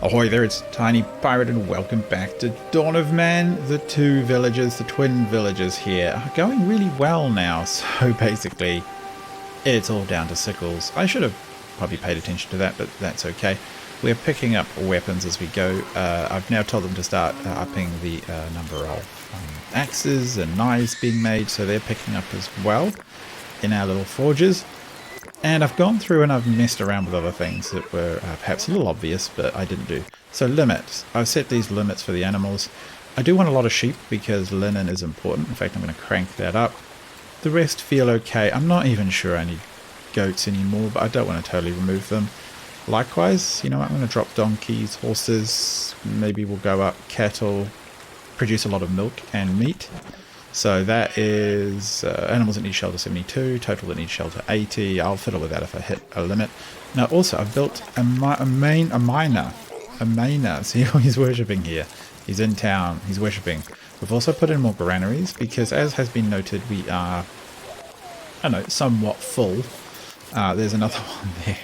Ahoy there, it's TinyPirate and welcome back to Dawn of Man. The two villages, the twin villages here, are going really well now. So basically, it's all down to sickles. I should have probably paid attention to that, but that's okay. We're picking up weapons as we go. I've now told them to start upping the number of axes and knives being made, so they're picking up as well in our little forges. And I've gone through and I've messed around with other things that were perhaps a little obvious, but I didn't do. So limits. I've set these limits for the animals. I do want a lot of sheep because linen is important. In fact, I'm going to crank that up. The rest feel okay. I'm not even sure I need goats anymore, but I don't want to totally remove them. Likewise, you know what, I'm going to drop donkeys, horses, maybe we'll go up cattle, produce a lot of milk and meat. So that is animals that need shelter 72, total that need shelter 80. I'll fiddle with that if I hit a limit. Now also I've built a miner. See how he's worshipping here. He's in town, he's worshipping. We've also put in more granaries because, as has been noted, we are, I don't know, somewhat full. There's another one there.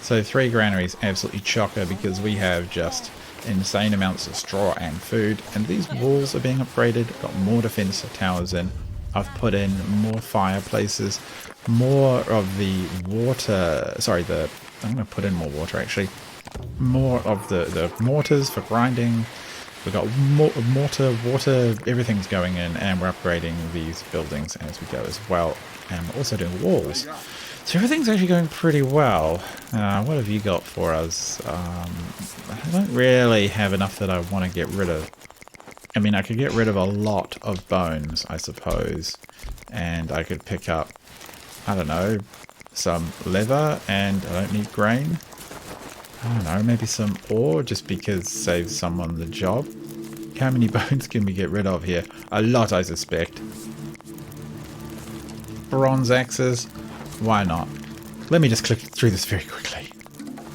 So 3 granaries, absolutely chocker, because we have just insane amounts of straw and food, and these walls are being upgraded. Got more defensive towers in. I've put in more fireplaces, more of the water, I'm going to put in more water actually, more of the mortars for grinding. We've got mortar, water, everything's going in, and we're upgrading these buildings as we go as well, and we're also doing walls. So everything's actually going pretty well. What have you got for us? I don't really have enough that I want to get rid of. I mean, I could get rid of a lot of bones, I suppose. And I could pick up, I don't know, some leather, and I don't need grain. I don't know, maybe some ore, just because it saves someone the job. How many bones can we get rid of here? A lot, I suspect. Bronze axes. Why not? Let me just click through this very quickly.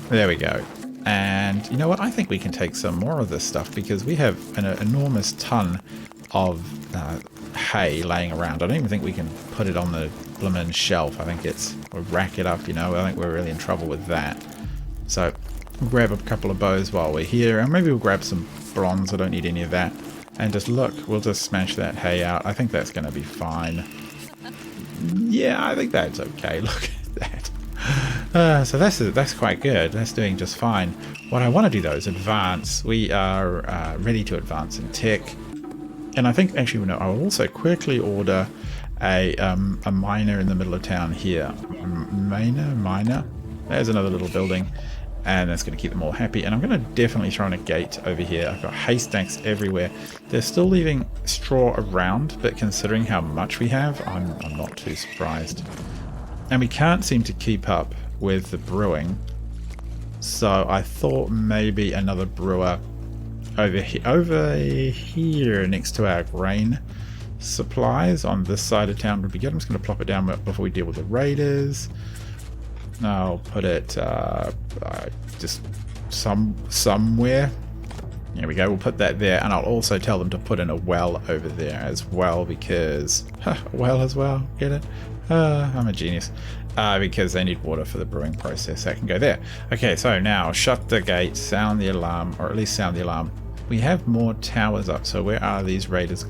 There we go. And you know what? I think we can take some more of this stuff because we have an enormous ton of hay laying around. I don't even think we can put it on the bloomin' shelf. I think we'll rack it up, you know. I think we're really in trouble with that. So we'll grab a couple of bows while we're here, and maybe we'll grab some bronze. I don't need any of that. And just look, we'll just smash that hay out. I think that's going to be fine. Yeah, I think that's okay. Look at that. So that's quite good. That's doing just fine. What I want to do though is advance. We are ready to advance in tech, and I think actually no. I'll also quickly order a miner in the middle of town here. Miner. There's another little building, and that's going to keep them all happy. And I'm going to definitely throw in a gate over here. I've got haystacks everywhere. They're still leaving straw around, but considering how much we have, I'm not too surprised. And we can't seem to keep up with the brewing, so I thought maybe another brewer over here next to our grain supplies on this side of town would be good. I'm just going to plop it down before we deal with the raiders. I'll put it just somewhere. There we go, we'll put that there, and I'll also tell them to put in a well over there as well, because well as well, get it? I'm a genius. Because they need water for the brewing process. That can go there. Okay, so now shut the gate, sound the alarm, or at least sound the alarm. We have more towers up, so where are these raiders?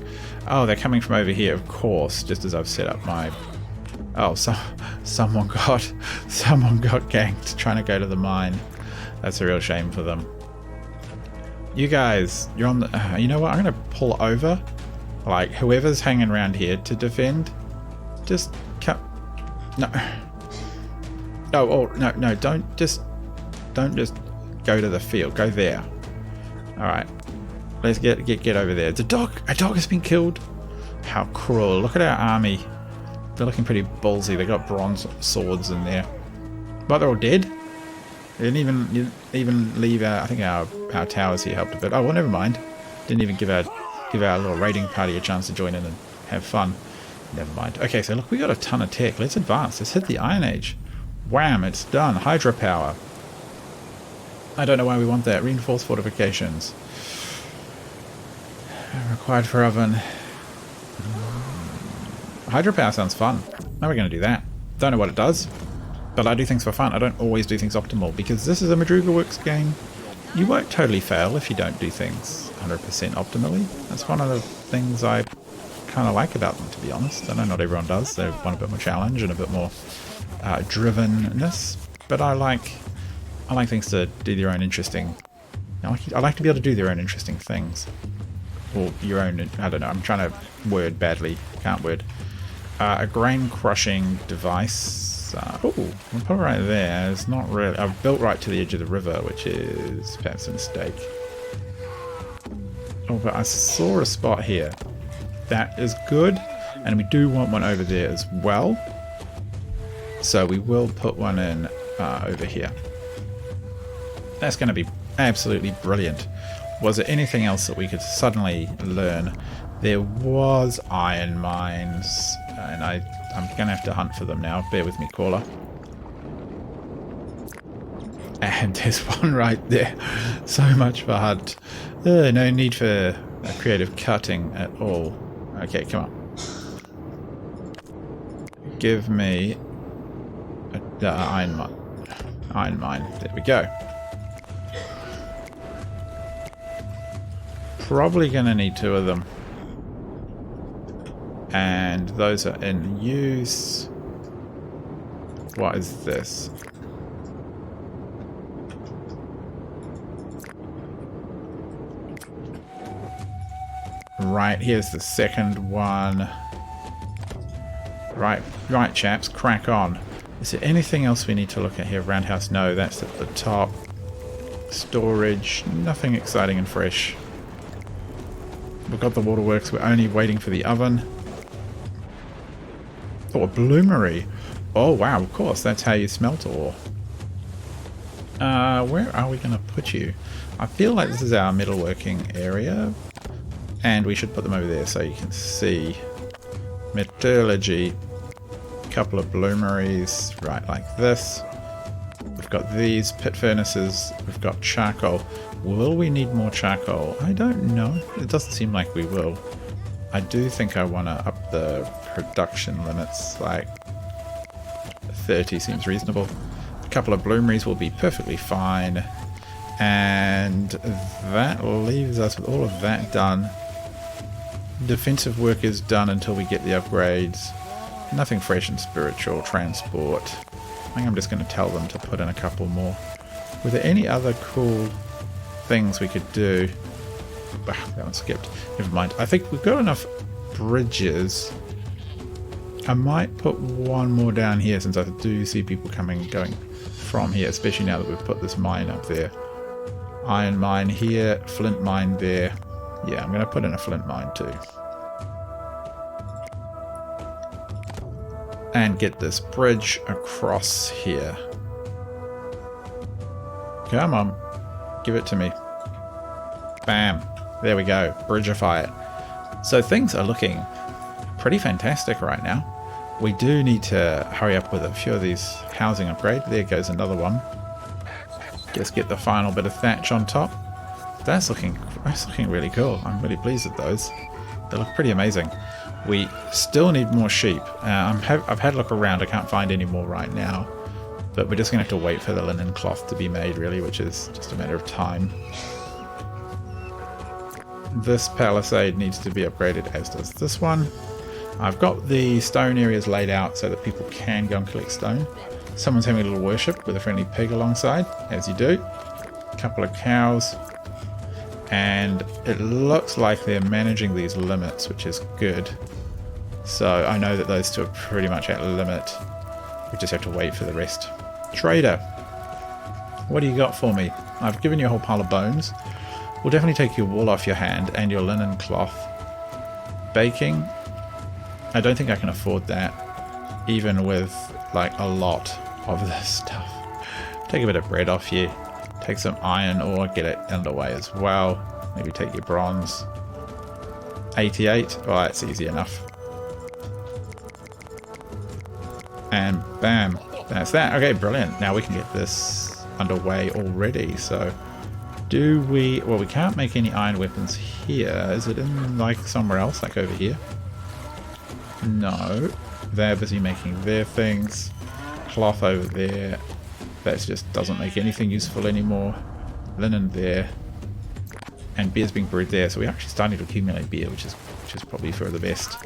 Oh, they're coming from over here, of course, just as I've set up my... Oh, someone got ganked trying to go to the mine. That's a real shame for them. You guys, you're on the... you know what? I'm going to pull over. Like, whoever's hanging around here to defend, just cut... No. Oh, no, don't just go to the field. Go there. Alright. Let's get over there. A dog has been killed. How cruel. Look at our army. They're looking pretty ballsy. They got bronze swords in there, but they're all dead. They didn't even leave our... I think our towers here helped a bit. Oh well, never mind. Didn't even give our little raiding party a chance to join in and have fun. Never mind. Okay, so look, we got a ton of tech. Let's advance. Let's hit the Iron Age. Wham! It's done. Hydropower. I don't know why we want that. Reinforced fortifications. Required for oven. Hydropower sounds fun. Now we're going to do that. Don't know what it does, but I do things for fun. I don't always do things optimal because this is a Madruga Works game. you won't totally fail if you don't do things 100% optimally. That's one of the things I kind of like about them, to be honest. I know not everyone does. They want a bit more challenge and a bit more drivenness, but I like things to do their own interesting. I like to be able to do their own interesting things, or your own. I don't know. I'm trying to word badly. Can't word. A grain crushing device. Oh, I'll put it right there. It's not really. I've built right to the edge of the river, which is perhaps a mistake. Oh, but I saw a spot here. That is good, and we do want one over there as well. So we will put one in over here. That's going to be absolutely brilliant. Was there anything else that we could suddenly learn? There was iron mines, and I'm going to have to hunt for them now. Bear with me, caller. And there's one right there. So much for hunt. No need for creative cutting at all. Okay, come on. Give me the iron mine. Iron mine. There we go. Probably going to need 2 of them. And those are in use. What is this? Right, here's the second one. Right, chaps, crack on. Is there anything else we need to look at here? Roundhouse, no, that's at the top. Storage, nothing exciting and fresh. We've got the waterworks, we're only waiting for the oven. Oh, a bloomery. Oh, wow, of course, that's how you smelt ore. Where are we going to put you? I feel like this is our metalworking area. And we should put them over there so you can see. Metallurgy. A couple of bloomeries, right, like this. We've got these pit furnaces. We've got charcoal. Will we need more charcoal? I don't know. It doesn't seem like we will. I do think I want to up the production limits. Like 30 seems reasonable. A couple of bloomeries will be perfectly fine. And that leaves us with all of that done. Defensive work is done until we get the upgrades. Nothing fresh and spiritual. Transport. I think I'm just going to tell them to put in a couple more. Were there any other cool things we could do? That one skipped. Never mind. I think we've got enough bridges. I might put one more down here since I do see people coming and going from here, especially now that we've put this mine up there. Iron mine here, flint mine there. Yeah, I'm going to put in a flint mine too. And get this bridge across here. Come on. Give it to me. Bam. There we go. Bridgeify it. So things are looking pretty fantastic right now. We do need to hurry up with a few of these housing upgrades. There goes another one. Just get the final bit of thatch on top. That's looking really cool. I'm really pleased with those. They look pretty amazing. We still need more sheep. I've had a look around. I can't find any more right now. But we're just going to have to wait for the linen cloth to be made, really, which is just a matter of time. This palisade needs to be upgraded, as does this one. I've got the stone areas laid out so that people can go and collect stone. Someone's having a little worship with a friendly pig alongside, as you do. A couple of cows. And it looks like they're managing these limits, which is good. So I know that those two are pretty much at limit. We just have to wait for the rest. Trader, what do you got for me? I've given you a whole pile of bones. We'll definitely take your wool off your hand and your linen cloth. Baking, I don't think I can afford that, even with like a lot of this stuff. Take a bit of bread off you. Take some iron ore, get it underway as well. Maybe take your bronze. 88, well that's easy enough. And bam, that's that. Okay, brilliant. Now we can get this underway already. So do we, well we can't make any iron weapons here. Is it in like somewhere else, like over here? No, they're busy making their things. Cloth over there. That just doesn't make anything useful anymore. linen there, and beer's being brewed there. So we're actually starting to accumulate beer, which is probably for the best.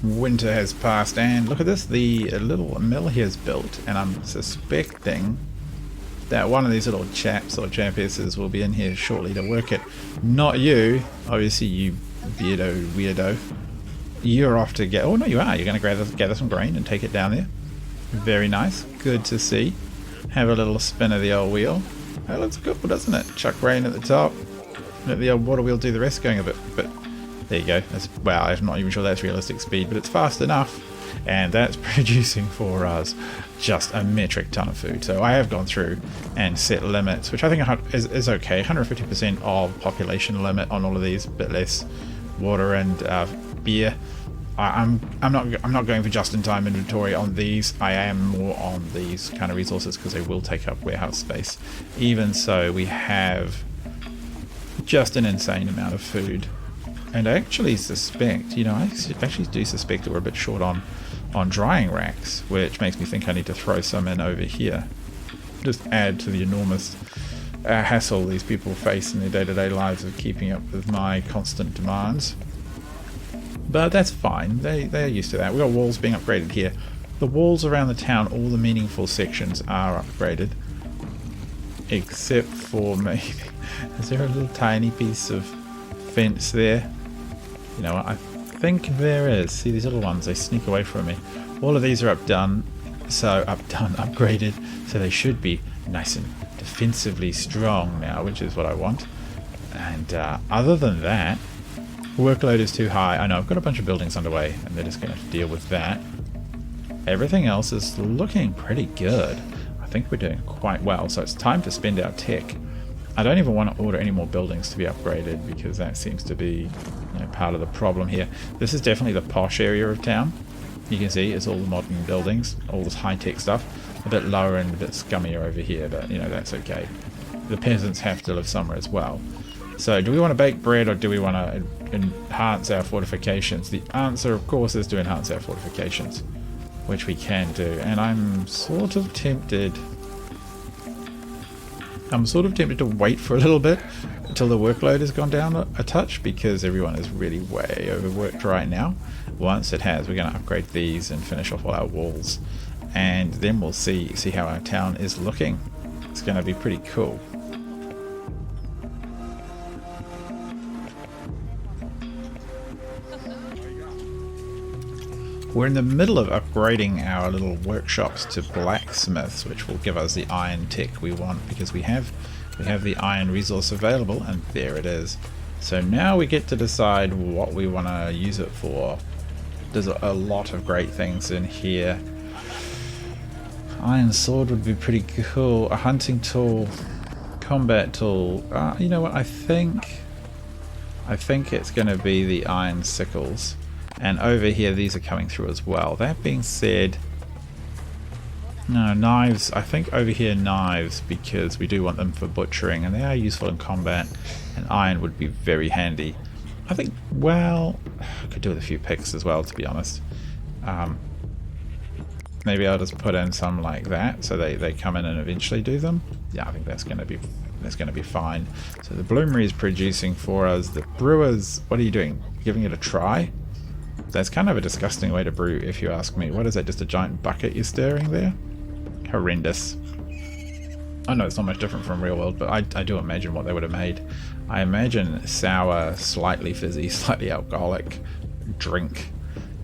Winter has passed, and look at this, the little mill here is built, and I'm suspecting that one of these little chaps or champesses will be in here shortly to work it. Not you, obviously, you weirdo. You're off to get... Oh, no, you are. You're going to gather some grain and take it down there. Very nice. Good to see. Have a little spin of the old wheel. That looks good, doesn't it? Chuck grain at the top. Let the old water wheel do the rest, going a bit. But there you go. Well, I'm not even sure that's realistic speed, but it's fast enough. And that's producing for us just a metric ton of food. So I have gone through and set limits, which I think is okay. 150% of population limit on all of these, a bit less water and beer. I'm not going for just-in-time inventory on these. I am more on these kind of resources because they will take up warehouse space. Even so, we have just an insane amount of food. And I actually suspect, I actually do suspect that we're a bit short on drying racks, which makes me think I need to throw some in over here. Just add to the enormous hassle these people face in their day-to-day lives of keeping up with my constant demands. But that's fine, they're used to that. We've got walls being upgraded here. The walls around the town, all the meaningful sections are upgraded. Except for maybe... Is there a little tiny piece of fence there? You know what, I think there is. See these little ones, they sneak away from me. All of these are upgraded, so they should be nice and defensively strong now, which is what I want. And other than that, workload is too high. I know I've got a bunch of buildings underway and they're just going to have to deal with that. Everything else is looking pretty good. I think we're doing quite well, so it's time to spend our tech. I don't even want to order any more buildings to be upgraded because that seems to be part of the problem here. This is definitely the posh area of town. You can see it's all the modern buildings, all this high-tech stuff. A bit lower and a bit scummier over here, but that's okay. The peasants have to live somewhere as well. So do we want to bake bread or do we want to enhance our fortifications? The answer, of course, is to enhance our fortifications, which we can do. And I'm sort of tempted to wait for a little bit until the workload has gone down a touch because everyone is really way overworked right now. Once it has, we're going to upgrade these and finish off all our walls. And then we'll see how our town is looking. It's going to be pretty cool. We're in the middle of upgrading our little workshops to blacksmiths, which will give us the iron tech we want because we have the iron resource available, and there it is. So now we get to decide what we want to use it for. There's a lot of great things in here. Iron sword would be pretty cool. A hunting tool, combat tool. You know what? I think it's going to be the iron sickles. And over here, these are coming through as well. That being said, no, knives. I think over here, knives, because we do want them for butchering, and they are useful in combat, and iron would be very handy. I think, well, I could do with a few picks as well, to be honest. Maybe I'll just put in some like that, so they come in and eventually do them. Yeah, I think that's going to be fine. So the bloomery is producing for us. The brewers, what are you doing? Giving it a try? That's kind of a disgusting way to brew, if you ask me. What is that, just a giant bucket you're stirring there? Horrendous. I know it's not much different from real world, but I do imagine what they would have made. I imagine sour, slightly fizzy, slightly alcoholic drink.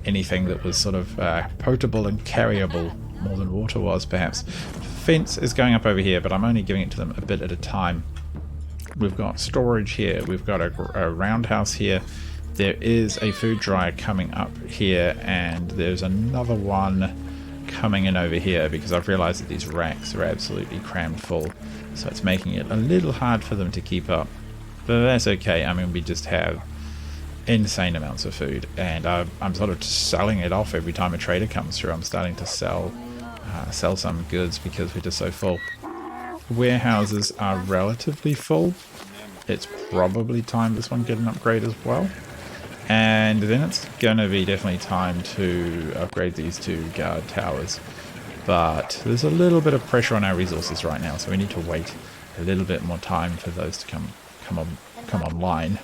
Anything that was sort of potable and carryable, more than water was, perhaps. Fence is going up over here, but I'm only giving it to them a bit at a time. We've got storage here. We've got a roundhouse here. There is a food dryer coming up here, and there's another one coming in over here because I've realized that these racks are absolutely crammed full, so it's making it a little hard for them to keep up. But that's okay. I mean, we just have insane amounts of food, and I'm sort of just selling it off every time a trader comes through. I'm starting to sell some goods because we're just so full. Warehouses are relatively full. It's probably time this one get an upgrade as well. And then it's going to be definitely time to upgrade these two guard towers. But there's a little bit of pressure on our resources right now, so we need to wait a little bit more time for those to come online.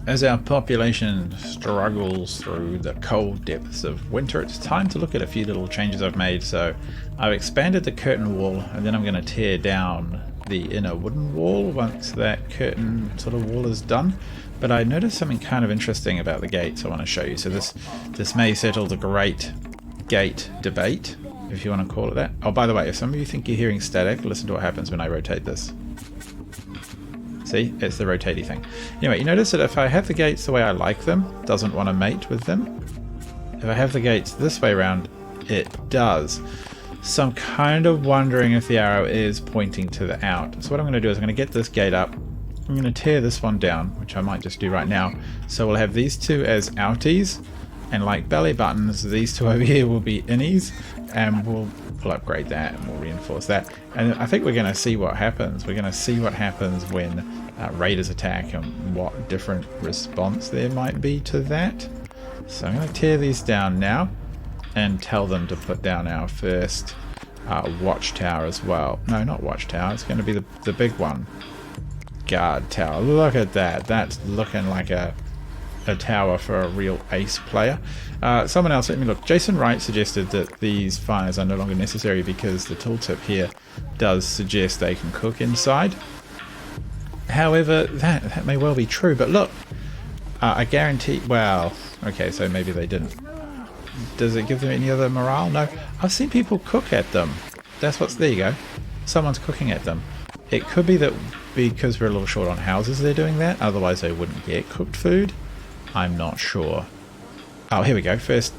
As our population struggles through the cold depths of winter, it's time to look at a few little changes I've made. So I've expanded the curtain wall, and then I'm going to tear down the inner wooden wall once that curtain sort of wall is done. But I noticed something kind of interesting about the gates I want to show you. So this may settle the great gate debate, if you want to call it that. Oh, by the way, if some of you think you're hearing static, listen to what happens when I rotate this. See, it's the rotatey thing. Anyway, you notice that if I have the gates the way I like them, it doesn't want to mate with them. If I have the gates this way around, it does. So I'm kind of wondering if the arrow is pointing to the out. So what I'm going to do is I'm going to get this gate up. I'm going to tear this one down, which I might just do right now. So we'll have these two as outies, and like belly buttons, these two over here will be innies, and we'll upgrade that and we'll reinforce that. And I think we're going to see what happens. We're going to see what happens when raiders attack and what different response there might be to that. So I'm going to tear these down now and tell them to put down our first watchtower as well. No, not watchtower. It's going to be the big one. Guard tower. Look at that. That's looking like a tower for a real ace player. Someone else let me look. Jason Wright suggested that these fires are no longer necessary because the tooltip here does suggest they can cook inside. However, that may well be true, but look, I guarantee, well, okay, so maybe they didn't. Does it give them any other morale? No. I've seen people cook at them. There you go. Someone's cooking at them. It could be that because we're a little short on houses they're doing that, otherwise they wouldn't get cooked food. I'm not sure. Oh, here we go. First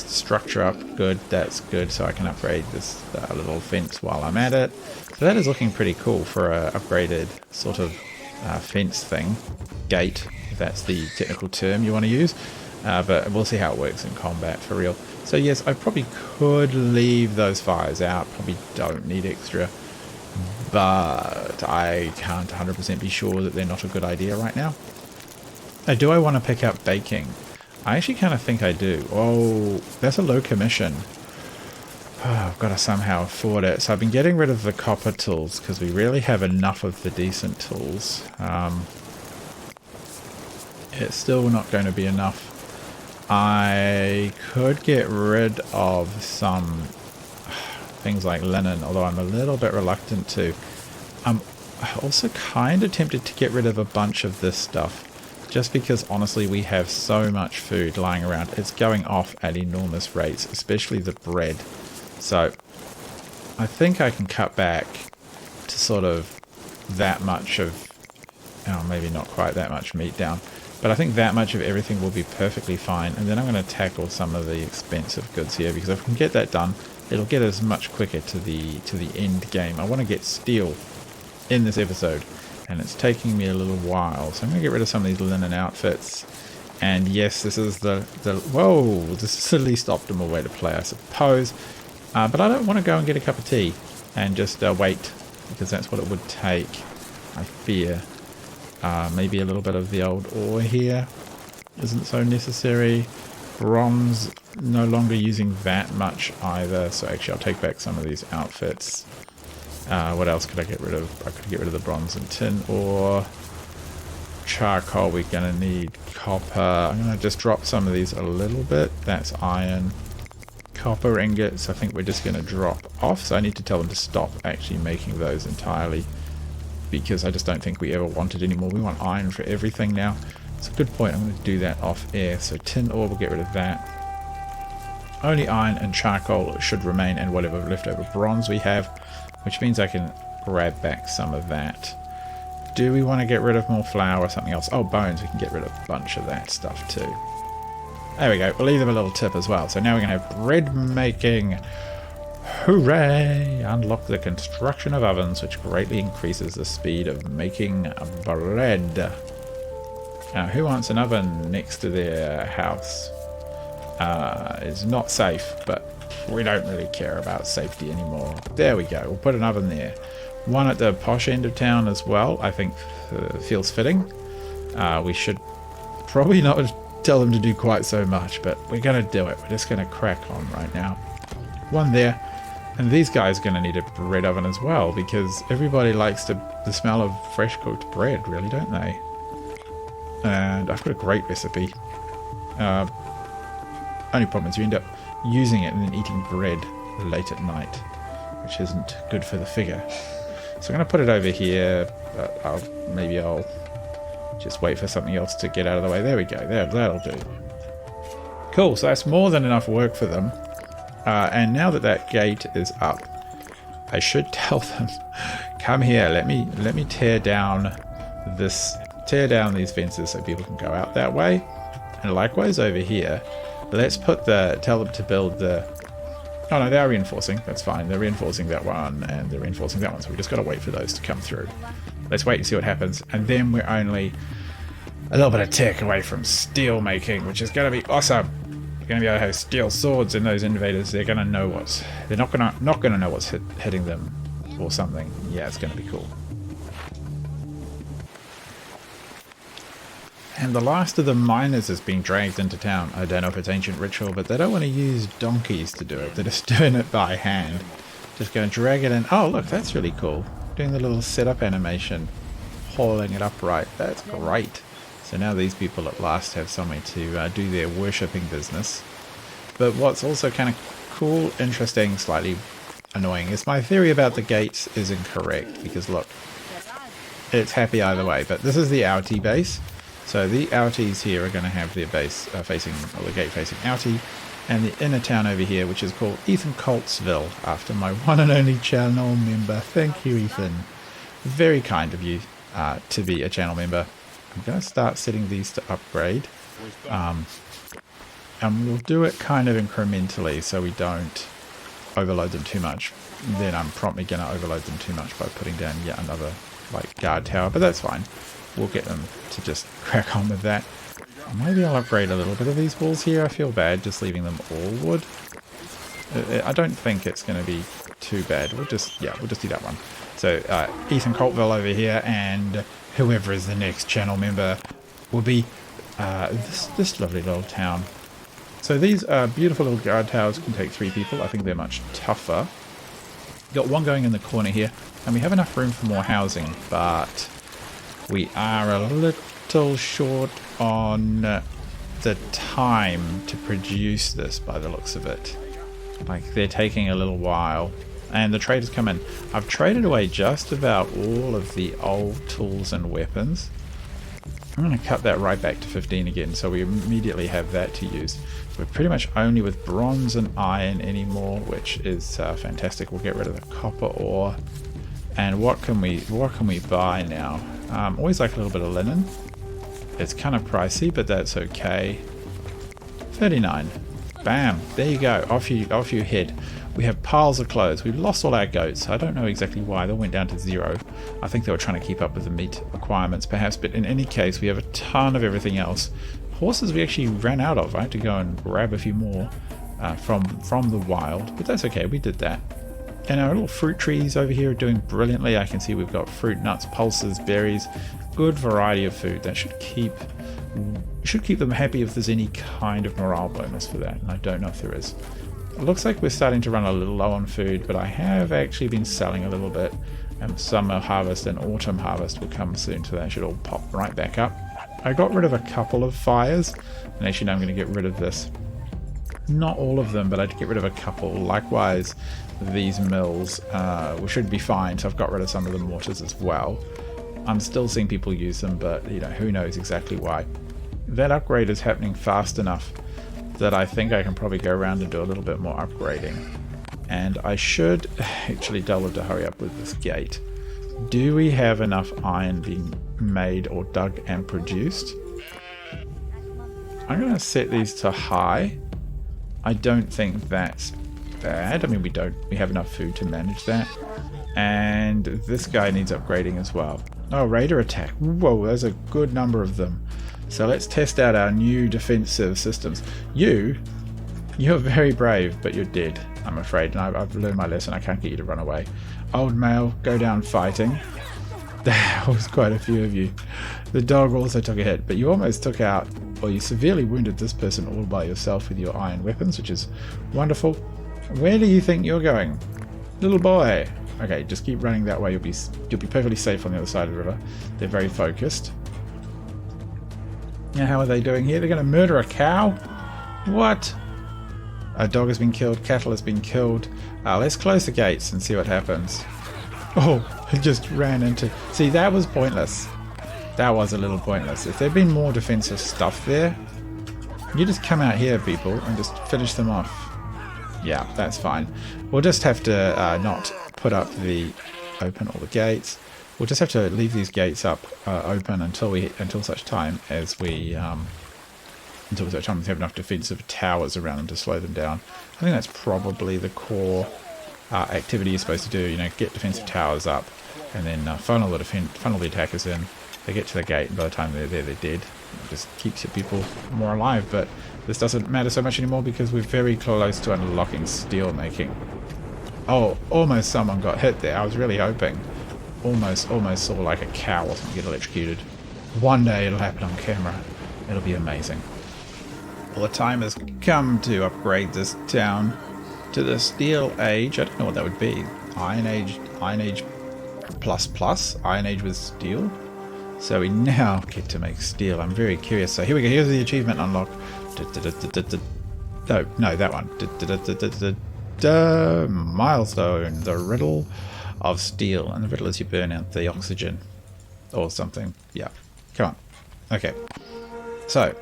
structure up. Good. That's good. So I can upgrade this little fence while I'm at it. So that is looking pretty cool for a upgraded sort of fence thing. Gate, if that's the technical term you want to use. But we'll see how it works in combat for real. So yes, I probably could leave those fires out. Probably don't need extra. But I can't 100% be sure that they're not a good idea right now. Do I want to pick up baking? I actually kind of think I do. Oh, that's a low commission. Oh, I've got to somehow afford it. So I've been getting rid of the copper tools because we really have enough of the decent tools. It's still not going to be enough. I could get rid of some things like linen, although I'm a little bit reluctant to. I'm also kind of tempted to get rid of a bunch of this stuff. Just because, honestly, we have so much food lying around. It's going off at enormous rates, especially the bread. So, I think I can cut back to sort of that much of... Oh, maybe not quite that much meat down. But I think that much of everything will be perfectly fine. And then I'm going to tackle some of the expensive goods here. Because if we can get that done, it'll get us much quicker to the end game. I want to get steel in this episode. And it's taking me a little while. So I'm going to get rid of some of these linen outfits. And yes, this is whoa, this is the least optimal way to play, I suppose. But I don't want to go and get a cup of tea and just wait, because that's what it would take, I fear. Maybe a little bit of the old ore here isn't so necessary. Bronze, no longer using that much either. So actually I'll take back some of these outfits. What else could I get rid of? I could get rid of the bronze and tin ore. Charcoal, we're going to need copper. I'm going to just drop some of these a little bit. That's iron. Copper ingots, I think we're just going to drop off. So I need to tell them to stop actually making those entirely. Because I just don't think we ever wanted any more. We want iron for everything now. It's a good point. I'm going to do that off air. So tin ore, we'll get rid of that. Only iron and charcoal should remain, and whatever leftover bronze we have. Which means I can grab back some of that. Do we want to get rid of more flour or something else? Oh, bones. We can get rid of a bunch of that stuff too. There we go. We'll leave them a little tip as well. So now we're going to have bread making. Hooray! Unlock the construction of ovens, which greatly increases the speed of making bread. Now, who wants an oven next to their house? It's not safe, but we don't really care about safety anymore. There we go. We'll put an oven there. One at the posh end of town as well, I think feels fitting. We should probably not tell them to do quite so much, but we're going to do it. We're just going to crack on right now. One there. And these guys are going to need a bread oven as well, because everybody likes the smell of fresh cooked bread, really, don't they? And I've got a great recipe. Only problem is you end up using it and then eating bread late at night, which isn't good for the figure. So I'm going to put it over here, but maybe I'll just wait for something else to get out of the way. There we go. There, that'll do. Cool, so that's more than enough work for them. And now that that gate is up, I should tell them, come here, let me tear down these fences so people can go out that way. And likewise over here, let's tell them to build the, oh no, they're reinforcing, that's fine. They're reinforcing that one and they're reinforcing that one, so we just got to wait for those to come through. Let's wait and see what happens. And then we're only a little bit of tech away from steel making, which is going to be awesome. You're going to be able to have steel swords, and those invaders, they're going to know they're not going to know what's hitting them or something. Yeah, it's going to be cool. And the last of the miners is being dragged into town. I don't know if it's ancient ritual, but they don't want to use donkeys to do it. They're just doing it by hand. Just going to drag it in. Oh, look, that's really cool. Doing the little setup animation, hauling it upright. That's great. So now these people at last have somewhere to do their worshipping business. But what's also kind of cool, interesting, slightly annoying is my theory about the gates is incorrect. Because look, it's happy either way. But this is the outie base. So the outies here are going to have their base facing, or the gate facing outie. And the inner town over here, which is called Ethan Coltsville, after my one and only channel member. Thank you, Ethan. Very kind of you to be a channel member. I'm going to start setting these to upgrade. And we'll do it kind of incrementally so we don't overload them too much. Then I'm promptly going to overload them too much by putting down yet another guard tower, but that's fine. We'll get them to just crack on with that. Maybe I'll upgrade a little bit of these walls here. I feel bad just leaving them all wood. I don't think it's going to be too bad. We'll just do that one. So Ethan Coltville over here, and whoever is the next channel member will be this lovely little town. So these beautiful little guard towers can take 3 people. I think they're much tougher. Got one going in the corner here, and we have enough room for more housing, but we are a little short on the time to produce this by the looks of it. Like, they're taking a little while. And the traders come in. I've traded away just about all of the old tools and weapons. I'm going to cut that right back to 15 again, so we immediately have that to use. We're pretty much only with bronze and iron anymore, which is fantastic. We'll get rid of the copper ore. And what can we buy now? Always like a little bit of linen. It's kind of pricey, but that's okay. 39. Bam! There you go. Off you head. We have piles of clothes. We've lost all our goats. I don't know exactly why. They went down to 0. I think they were trying to keep up with the meat requirements, perhaps. But in any case, we have a ton of everything else. Horses we actually ran out of. I had to go and grab a few more from the wild, but that's okay. We did that. And our little fruit trees over here are doing brilliantly. I can see we've got fruit, nuts, pulses, berries, good variety of food. That should keep them happy if there's any kind of morale bonus for that, and I don't know if there is. It looks like we're starting to run a little low on food, but I have actually been selling a little bit, and summer harvest and autumn harvest will come soon, so that should all pop right back up. I got rid of a couple of fires, and actually now I'm going to get rid of this. Not all of them, but I did get rid of a couple. Likewise, these mills should be fine, so I've got rid of some of the mortars as well. I'm still seeing people use them, but who knows exactly why. That upgrade is happening fast enough that I think I can probably go around and do a little bit more upgrading. And I should actually tell them to hurry up with this gate. Do we have enough iron being made or dug and produced? I'm going to set these to high. I don't think that's bad. I mean, we have enough food to manage that. And this guy needs upgrading as well. Oh, raider attack. Whoa, there's a good number of them. So let's test out our new defensive systems. You're very brave, but you're dead, I'm afraid. And I've learned my lesson. I can't get you to run away. Old male, go down fighting. There was quite a few of you. The dog also took a hit, but you almost took out, or you severely wounded this person all by yourself with your iron weapons, which is wonderful. Where do you think you're going? Little boy. Okay, just keep running that way. You'll be perfectly safe on the other side of the river. They're very focused. Now, how are they doing here? They're going to murder a cow? What? A dog has been killed. Cattle has been killed. Let's close the gates and see what happens. Oh, it just ran into... See, that was pointless. That was a little pointless. If there'd been more defensive stuff there, you just come out here, people, and just finish them off. Yeah, that's fine. We'll just have to not put up the... Open all the gates. We'll just have to leave these gates up open until such time as we have enough defensive towers around them to slow them down. I think that's probably the core activity you're supposed to do. You know, get defensive towers up, and then funnel the attackers in. They get to the gate, and by the time they're there, they're dead. It just keeps your people more alive. But this doesn't matter so much anymore because we're very close to unlocking steel making. Oh, almost someone got hit there. I was really hoping. Almost saw like a cow or something get electrocuted. One day it'll happen on camera. It'll be amazing. Well, the time has come to upgrade this town to the Steel Age. I don't know what that would be. Iron Age plus, Iron Age with steel. So we now get to make steel. I'm very curious. So here we go. Here's the achievement unlock. No, that one. Milestone. The riddle of steel. And the riddle is you burn out the oxygen. Or something. Yeah. Come on. Okay. So,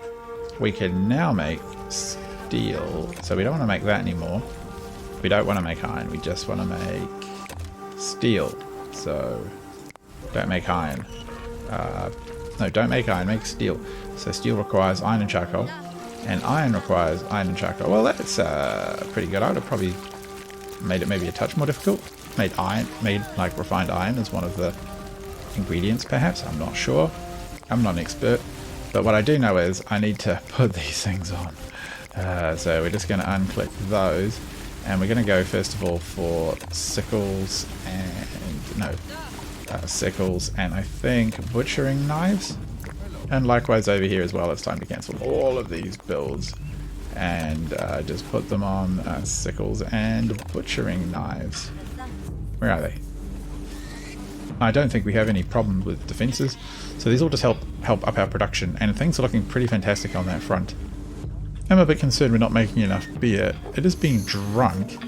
we can now make steel. So we don't want to make that anymore. We don't want to make iron. We just want to make steel. So, don't make iron. No, don't make iron. Make steel. So steel requires iron and charcoal. And iron requires iron and charcoal. Well, that's pretty good. I would have probably made it maybe a touch more difficult. Made like refined iron as one of the ingredients, perhaps. I'm not sure. I'm not an expert. But what I do know is I need to put these things on. So we're just going to unclick those. And we're going to go first of all for sickles and... sickles and I think butchering knives. And likewise over here as well, it's time to cancel all of these builds. And just put them on sickles and butchering knives. Where are they? I don't think we have any problems with defenses. So these all just help up our production. And things are looking pretty fantastic on that front. I'm a bit concerned we're not making enough beer. It is being drunk.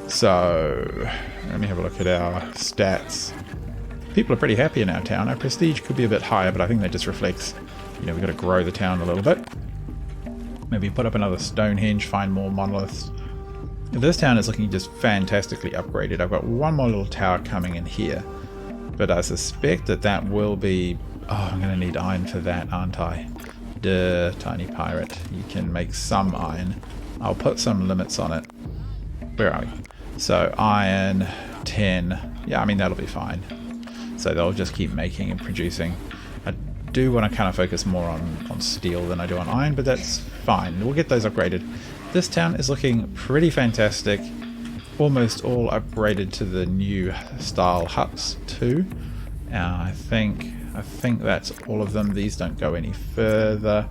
So let me have a look at our stats. People are pretty happy in our town. Our prestige could be a bit higher, but I think that just reflects, you know, we've got to grow the town a little bit. Maybe put up another Stonehenge, find more monoliths. This town is looking just fantastically upgraded. I've got one more little tower coming in here, but I suspect that will be... Oh, I'm going to need iron for that, aren't I? Duh, TinyPirate. You can make some iron. I'll put some limits on it. Where are we? So, iron, 10. Yeah, I mean, that'll be fine. So they'll just keep making and producing. I do want to kind of focus more on steel than I do on iron, but that's fine. We'll get those upgraded. This town is looking pretty fantastic. Almost all upgraded to the new style huts too. I think that's all of them. These don't go any further.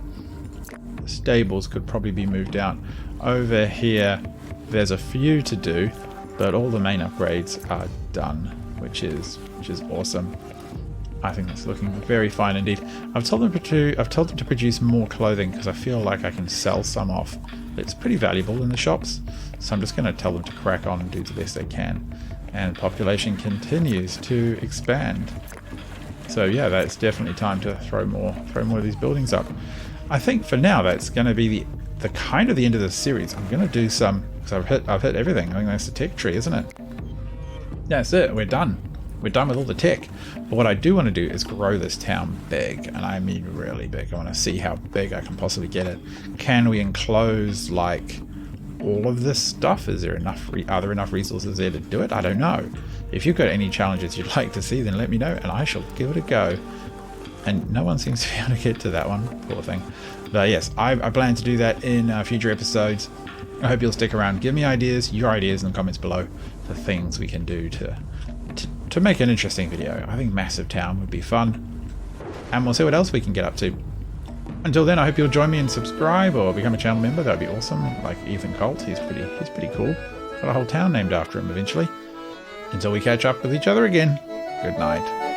Stables could probably be moved out. Over here, there's a few to do, but all the main upgrades are done, which is awesome. I think that's looking very fine indeed. I've told them to produce more clothing because I feel like I can sell some off. It's pretty valuable in the shops, so I'm just going to tell them to crack on and do the best they can. And population continues to expand. So yeah, that's definitely time to throw more of these buildings up. I think for now that's going to be the kind of the end of the series. I'm going to do some, because I've hit everything. I think that's the tech tree, isn't it? That's it. We're done. We're done with all the tech. But what I do want to do is grow this town big, and I mean really big. I want to see how big I can possibly get it. Can we enclose like all of this stuff? Is there enough? Are there enough resources there to do it? I don't know. If you've got any challenges you'd like to see, then let me know, and I shall give it a go. And no one seems to be able to get to that one, poor thing. But yes, I plan to do that in future episodes. I hope you'll stick around. Give me ideas, your ideas in the comments below for things we can do to make an interesting video. I think Massive Town would be fun. And we'll see what else we can get up to. Until then, I hope you'll join me and subscribe or become a channel member. That would be awesome. Like Ethan Colt, he's pretty cool. Got a whole town named after him eventually. Until we catch up with each other again, good night.